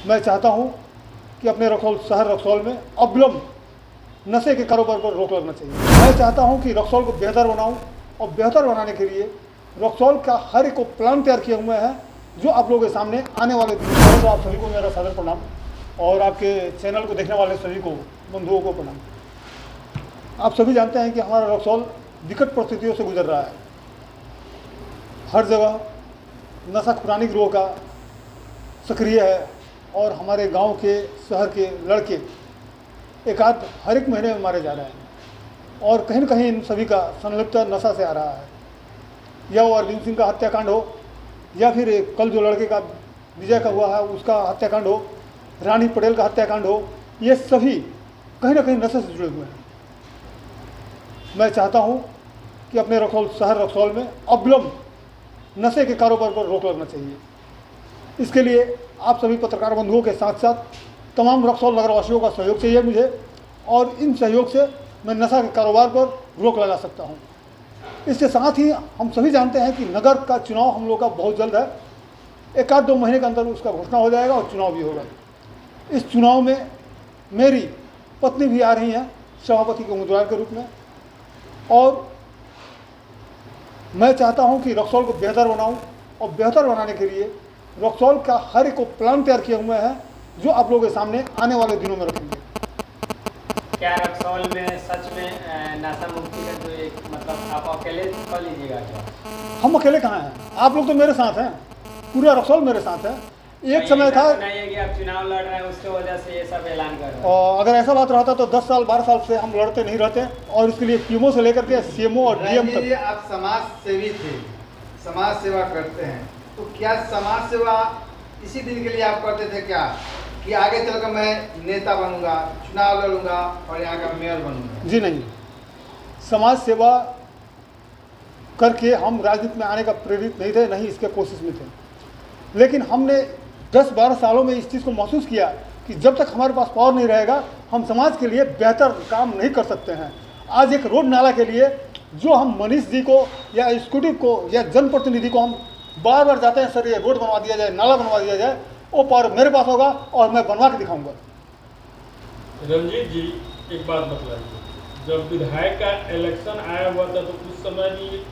मैं चाहता हूं कि अपने रक्सौल शहर रक्सौल में अविलंब नशे के कारोबार पर रोक लगना चाहिए। मैं चाहता हूं कि रक्सौल को बेहतर बनाऊं और बेहतर बनाने के लिए रक्सौल का हर एक प्लान तैयार किए हुए हैं जो आप लोगों के सामने आने वाले दिन में। तो आप सभी को मेरा सादर प्रणाम और आपके चैनल को देखने वाले सभी को बंधुओं को प्रणाम। आप सभी जानते हैं कि हमारा रक्सौल विकट परिस्थितियों से गुजर रहा है। हर जगह नशा खुरानी गिरोह का सक्रिय है और हमारे गांव के शहर के लड़के एक आध हर एक महीने में मारे जा रहे हैं और कहीं न कहीं इन सभी का संलिप्तता नशा से आ रहा है। या वो अरविंद सिंह का हत्याकांड हो या फिर कल जो लड़के का विजय का हुआ है उसका हत्याकांड हो, रानी पटेल का हत्याकांड हो, ये सभी कहीं न कहीं नशे से जुड़े हुए हैं। मैं चाहता हूं कि अपने रक्सौल शहर रक्सौल में अविलंब नशे के कारोबार पर रोक लगना चाहिए। इसके लिए आप सभी पत्रकार बंधुओं के साथ साथ तमाम रक्सौल नगरवासियों का सहयोग चाहिए मुझे, और इन सहयोग से मैं नशा के कारोबार पर रोक लगा सकता हूं। इसके साथ ही हम सभी जानते हैं कि नगर का चुनाव हम लोग का बहुत जल्द है। एक आध 2 महीने के अंदर उसका घोषणा हो जाएगा और चुनाव भी होगा। इस चुनाव में मेरी पत्नी भी आ रही हैं सभापति के उम्मीदवार के रूप में, और मैं चाहता हूं कि रक्सौल को बेहतर बनाऊं और बेहतर बनाने के लिए रक्सौल का हर एक प्लान तैयार किए हुए हैं जो आप लोगों के सामने आने वाले दिनों में रखेंगे। क्या रक्सौल में सच में नशा मुक्ति का जो एक मतलब आप अकेले कर लीजिएगा क्या? हम अकेले कहाँ हैं, आप लोग तो मेरे साथ हैं, पूरा रक्सौल मेरे साथ है। एक समय था नहीं है कि आप चुनाव लड़ रहे हैं उसके वजह से ये सब ऐलान कर रहे हैं। और अगर ऐसा बात रहता तो 10 साल 12 साल से हम लड़ते नहीं रहते, और इसके लिए पीएमओ से लेकर के सीएमओ और डीएम तक। आप समाज सेवी थे, समाज सेवा करते हैं, तो क्या समाज सेवा इसी दिन के लिए आप करते थे क्या कि आगे चलकर मैं नेता बनूंगा, चुनाव लड़ूंगा और यहाँ का मेयर बनूंगा? जी नहीं, समाज सेवा करके हम राजनीति में आने का प्रेरित नहीं थे, नहीं इसके कोशिश में थे। लेकिन हमने 10-12 सालों में इस चीज़ को महसूस किया कि जब तक हमारे पास पावर नहीं रहेगा हम समाज के लिए बेहतर काम नहीं कर सकते हैं। आज एक रोड नाला के लिए जो हम मनीष जी को या एग्जीक्यूटिव को या जनप्रतिनिधि को हम बार बार जाते हैं, सर ये रोड बनवा दिया जाए, नाला बनवा दिया जाए, वो पावर मेरे पास होगा और मैं बनवा के दिखाऊंगा। रंजीत जी एक बात बतलाइए, जब विधायक का इलेक्शन आया हुआ था तो उस समय भी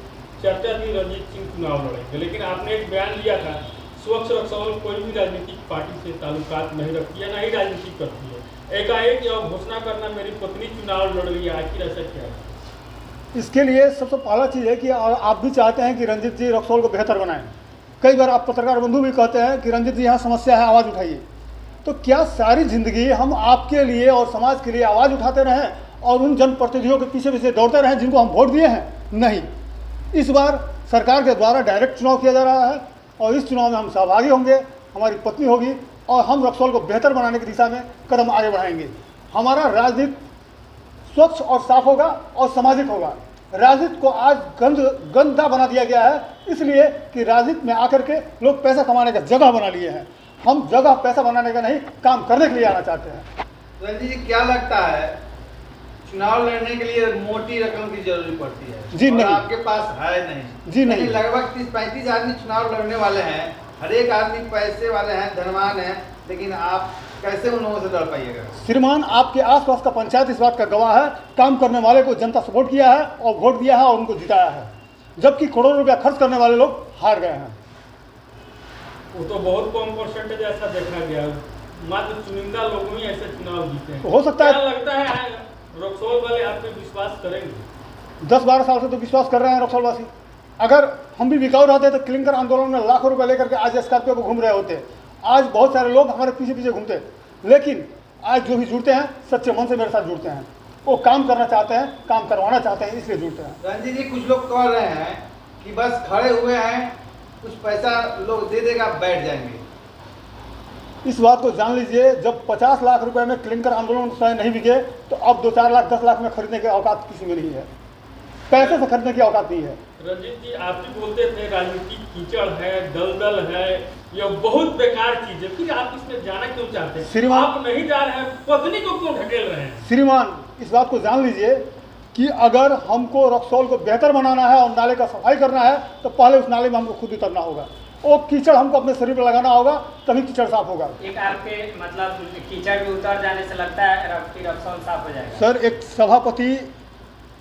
चर्चा थी रंजीत सिंह चुनाव लड़ेंगे, लेकिन आपने एक बयान लिया था स्वच्छ रक्सौल कोई भी राजनीतिक पार्टी से ताल्लुकात नहीं रखती है, ना ही राजनीति करती है। एकाएक यह घोषणा करना मेरी पत्नी चुनाव लड़ रही है, आखिर ऐसा क्या है? इसके लिए सबसे पहला चीज़ है कि आप भी चाहते हैं कि रंजीत जी रक्सौल को बेहतर बनाएं। कई बार आप पत्रकार बंधु भी कहते हैं कि रंजीत जी यहाँ समस्या है, आवाज़ उठाइए। तो क्या सारी जिंदगी हम आपके लिए और समाज के लिए आवाज़ उठाते रहें और उन जनप्रतिनिधियों के पीछे पीछे दौड़ते रहें जिनको हम वोट दिए हैं? नहीं, इस बार सरकार के द्वारा डायरेक्ट चुनाव किया जा रहा है और इस चुनाव में हम सहभागी होंगे, हमारी पत्नी होगी और हम रक्सौल को बेहतर बनाने की दिशा में कदम आगे बढ़ाएंगे। हमारा राजनीति स्वच्छ और साफ होगा और सामाजिक होगा। राजनीति को आज गंदा बना दिया गया है, इसलिए कि राजनीति में आकर के लोग पैसा कमाने का जगह बना लिए हैं। हम जगह पैसा बनाने का नहीं, काम करने के लिए आना चाहते हैं। रंजीत जी क्या लगता है चुनाव लड़ने के लिए मोटी रकम की जरूरत पड़ती है? जी नहीं, आपके पास है नहीं। जी नहीं, लगभग 30-35 आदमी चुनाव लड़ने वाले हैं, हर एक आदमी पैसे वाले हैं, धनवान है, लेकिन आप कैसे उन लोगों से लड़ पाइएगा? श्रीमान, आपके आसपास का पंचायत इस बात का गवाह है, काम करने वाले को जनता सपोर्ट किया है और वोट दिया है और उनको जिताया है, जबकि करोड़ों रुपया खर्च करने वाले लोग हार गए हैं। वो तो बहुत कम परसेंटेज ऐसा देखा गया, मात्र चुनिंदा लोग ही ऐसे चुनाव जीते हैं। हो सकता है, क्या लगता है रक्सौल वाले आप पे विश्वास करेंगे? 10-12 साल से तो विश्वास कर रहे हैं रक्सौलवासी। अगर हम भी बिकाऊ रहते तो क्लिंकर आंदोलन में लाखों रुपए लेकर के आज स्कॉर्पियो को घूम रहे होते। आज बहुत सारे लोग हमारे पीछे पीछे घूमते, लेकिन आज जो भी जुड़ते हैं सच्चे मन से मेरे साथ जुड़ते हैं। वो काम करना चाहते हैं, काम करवाना चाहते हैं, इसलिए जुड़ते हैं। रंजीत जी कुछ लोग कह रहे हैं कि बस खड़े हुए हैं, कुछ पैसा लोग दे देगा, बैठ जाएंगे। इस बात को जान लीजिए, जब 50 लाख रुपए में क्लिंकर आंदोलन समय नहीं बिके तो अब 2-4 लाख 10 लाख में खरीदने की औकात किसी में नहीं है, पैसे से खरीदने की औकात नहीं है। रंजीत जी आप भी बोलते थे राजनीति कीचड़ है, दलदल है, यह बहुत बेकार चीज है, फिर आप इसमें जाना क्यों चाहते हैं? श्रीमान, आप नहीं जा रहे हैं, पत्नी को क्यों ढकेल रहे हैं? श्रीमान, इस बात को जान लीजिए कि अगर हमको रक्सौल को बेहतर बनाना है और नाले का सफाई करना है तो पहले उस नाले में हमको खुद उतरना होगा। वो कीचड़ हमको अपने शरीर पर लगाना होगा, तभी कीचड़ साफ होगा। एक आपके मतलब कीचड़ में उतर जाने से लगता है कि रक्सौल साफ हो जाएगा? सर, एक सभापति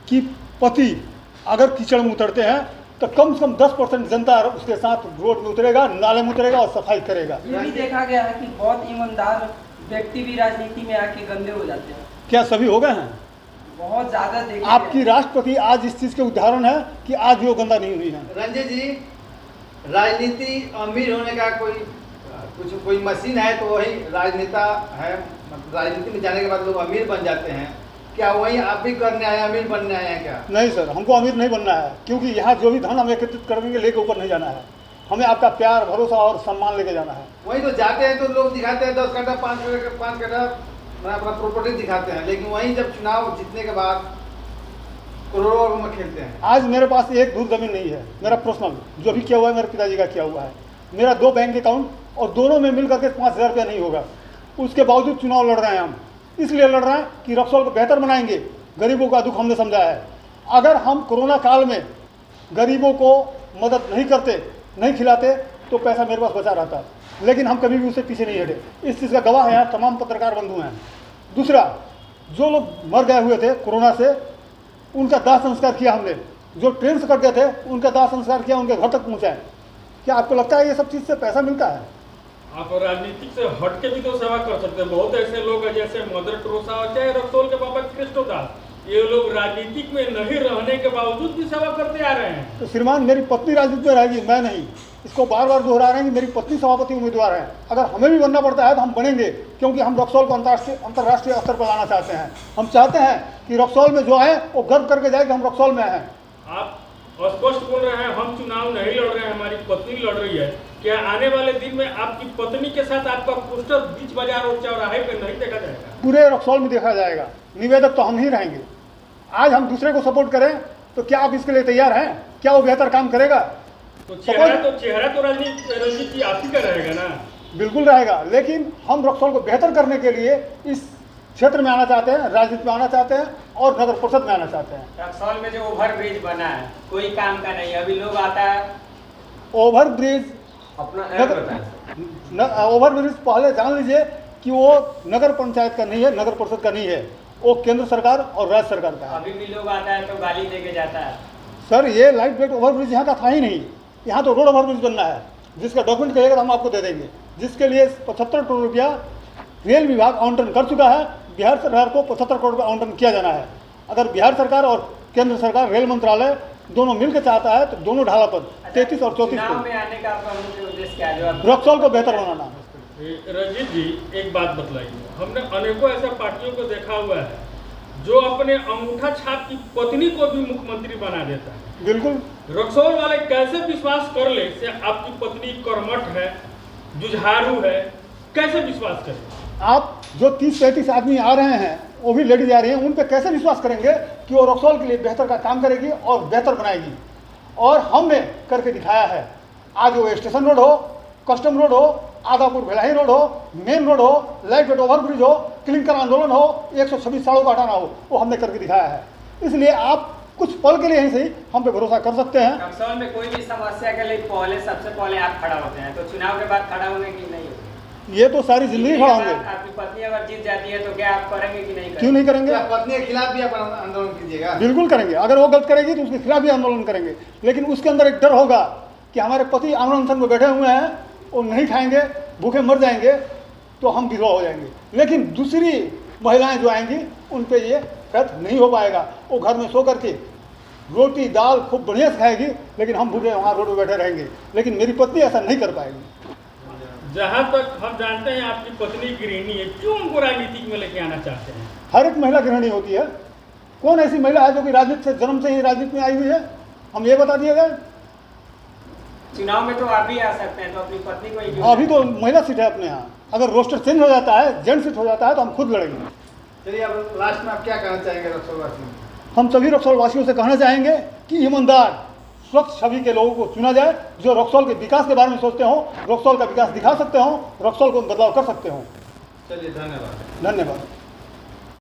की पति अगर कीचड़ में उतरते हैं तो कम से कम 10% जनता उसके साथ रोड में उतरेगा, नाले में उतरेगा और सफाई करेगा। ये भी देखा गया है कि बहुत ईमानदार व्यक्ति भी राजनीति में आके गंदे हो जाते हैं। क्या सभी हो गए हैं? बहुत ज्यादा देखा आपकी राष्ट्रपति आज इस चीज़ के उदाहरण है कि आज भी वो गंदा नहीं हुई है। रंजीत जी, राजनीति अमीर होने का कोई मशीन है तो वही राजनेता है, मतलब राजनीति में जाने के बाद लोग अमीर बन जाते हैं। क्या वही आप भी करने आए, अमीर बनने आए हैं क्या? नहीं सर, हमको अमीर नहीं बनना है, क्योंकि यहाँ जो भी धन हम एकत्रित करेंगे लेके ऊपर नहीं जाना है। हमें आपका प्यार, भरोसा और सम्मान लेके जाना है। वही तो जाते हैं तो लोग दिखाते हैं 10 कट्ठा 5 कट्ठा अपना प्रॉपर्टी दिखाते हैं, लेकिन वहीं जब चुनाव जीतने के बाद करोड़ों में खेलते हैं। आज मेरे पास एक दूर जमीन नहीं है, मेरा पर्सनल जो भी किया हुआ है मेरे पिताजी का किया हुआ है। मेरा 2 बैंक अकाउंट और दोनों में मिल करके 5,000 रुपया नहीं होगा। उसके बावजूद चुनाव लड़ रहे हैं हम, इसलिए लड़ रहे हैं कि रक्सौल को बेहतर बनाएंगे। गरीबों का दुख हमने समझा है। अगर हम कोरोना काल में गरीबों को मदद नहीं करते, नहीं खिलाते, तो पैसा मेरे पास बचा रहता, लेकिन हम कभी भी उससे पीछे नहीं हटे। इस चीज़ का गवाह यहाँ तमाम पत्रकार बंधु हैं। दूसरा, जो लोग मर गए हुए थे कोरोना से, उनका दाह संस्कार किया हमने। जो ट्रेन से कट गए थे उनका दाह संस्कार किया, उनके घर तक पहुँचाए। क्या आपको लगता है ये सब चीज़ से पैसा मिलता है? आप राजनीतिक से हट के भी तो सेवा कर सकते हैं। बहुत ऐसे लोग हैं जैसे मदर टेरेसा और चाहे रक्सौल के बाबा कृष्णदास, ये लोग राजनीतिक में नहीं रहने के बावजूद भी सेवा करते आ रहे हैं। तो श्रीमान, मेरी पत्नी राजनीति में रहेगी, मैं नहीं। इसको बार बार दोहरा रहे हैं कि मेरी पत्नी सभापति उम्मीदवार है। अगर हमें भी बनना पड़ता है तो हम बनेंगे, क्योंकि हम रक्सौल को अंतर्राष्ट्रीय स्तर पर लाना चाहते हैं। हम चाहते हैं कि रक्सौल में जो है वो गर्व करके जाए कि हम रक्सौल में हैं। आप स्पष्ट बोल रहे हैं हम चुनाव नहीं लड़ रहे हैं, हमारी पत्नी लड़ रही है। क्या आने वाले दिन में आपकी पत्नी के साथ आपका पोस्टर बीच बाजार और चौराहे पे नहीं देखा जाएगा? पूरे रक्सौल में देखा जाएगा। निवेदक तो हम ही रहेंगे। आज हम दूसरे को सपोर्ट करें तो क्या आप इसके लिए तैयार हैं? क्या वो बेहतर काम करेगा? तो चेहरा तो रंजीत जी आप ही का रहेगा ना? बिल्कुल रहेगा, लेकिन हम रक्सौल को बेहतर करने के लिए इस क्षेत्र में आना चाहते हैं, राजनीति में आना चाहते हैं और नगर परिषद में आना चाहते हैं। रक्सौल में जो ओवर ब्रिज बना है कोई काम का नहीं है। अभी लोग आता है ओवर ब्रिज ओवर ब्रिज पहले जान लीजिए कि वो नगर पंचायत का नहीं है, नगर परिषद का नहीं है, वो केंद्र सरकार और राज्य सरकार का है। अभी भी लोग आता है तो गाली दे के जाता है। सर, ये लाइट वेट ओवर ब्रिज यहाँ का था ही नहीं। यहाँ तो रोड ओवर ब्रिज बनना है, जिसका डॉक्यूमेंट कहिएगा तो हम आपको दे देंगे, जिसके लिए 75 करोड़ रुपया रेल विभाग आवंटन कर चुका है। बिहार सरकार को 75 करोड़ रुपया आवंटन किया जाना है। अगर बिहार सरकार और केंद्र सरकार, रेल मंत्रालय दोनों मिलकर चाहता है तो दोनों ढाला पर 33 और 34 चुनाव में आने का आपका मुख्य उद्देश्य क्या है? रक्सौल को बेहतर बनाना। रंजीत जी, एक बात बतलाइए, हमने अनेकों ऐसे पार्टियों को देखा हुआ है जो अपने अंगूठा छाप की पत्नी को भी मुख्यमंत्री बना देता है। बिल्कुल। रक्सौल वाले कैसे विश्वास कर ले से आपकी पत्नी कर्मठ है, जुझारू है, कैसे विश्वास करें? आप जो 30-35 आदमी आ रहे हैं, वो भी लेडीज आ रही हैं, उन पे कैसे विश्वास करेंगे कि वो रक्सौल के लिए बेहतर का काम करेगी और बेहतर बनाएगी? और हमने करके दिखाया है। आज वो स्टेशन रोड हो, कस्टम रोड हो, आदापुर भिलाई रोड हो, मेन रोड हो, लाइट वेट ओवर ब्रिज हो, क्लिंकर आंदोलन हो, 126 सड़कों को हटाना हो, वो हमने करके दिखाया है। इसलिए आप कुछ पल के लिए ही सही हम पे भरोसा कर सकते हैं। रक्सौल में कोई भी समस्या के लिए सबसे पहले आप खड़ा होते हैं, तो चुनाव के बाद खड़ा होंगे कि नहीं होंगे? ये तो सारी जिंदगी खड़ा होंगे। आपकी पत्नी अगर जीत जाती है तो क्या आप करेंगे कि नहीं करेंगे? क्यों नहीं करेंगे? क्या पत्नी के खिलाफ भी आप आंदोलन कीजिएगा? बिल्कुल करेंगे। अगर वो गलत करेगी तो उसके खिलाफ भी आंदोलन करेंगे, लेकिन उसके अंदर एक डर होगा कि हमारे पति आंदोलन अनशन में बैठे हुए हैं, वो नहीं खाएंगे, भूखे मर जाएंगे, तो हम विधवा हो जाएंगे। लेकिन दूसरी महिलाएं जो आएंगी उन पर ये फैक्ट नहीं हो पाएगा। वो घर में सो करके रोटी दाल खूब बढ़िया से खाएगी, लेकिन हम भूखे वहाँ रोड पर बैठे रहेंगे। लेकिन मेरी पत्नी ऐसा नहीं कर पाएगी। जहाँ तक हम जानते हैं आपकी पत्नी गृहिणी है, क्यों उनको राजनीतिक में लेके आना चाहते हैं? हर एक महिला गृहिणी होती है। कौन ऐसी महिला है जो कि राजनीति से जन्म से ही राजनीति में आई हुई है? हम ये बता दिए गए। चुनाव में तो आप भी आ सकते हैं, तो अपनी पत्नी को ही क्यों? अभी तो महिला सीट है अपने यहाँ। अगर रोस्टर चेंज हो जाता है, जेंट सीट हो जाता है, तो हम खुद लड़ेंगे। चलिए, अब लास्ट में आप क्या कहना चाहेंगे रक्सौल वासियों? हम सभी रक्सौल वासियों से कहना चाहेंगे कि ईमानदार, स्वच्छ छवि के लोगों को चुना जाए, जो रक्सौल के विकास के बारे में सोचते हो, रक्सौल का विकास दिखा सकते हो, रक्सौल को बदलाव कर सकते हो। चलिए, धन्यवाद। धन्यवाद।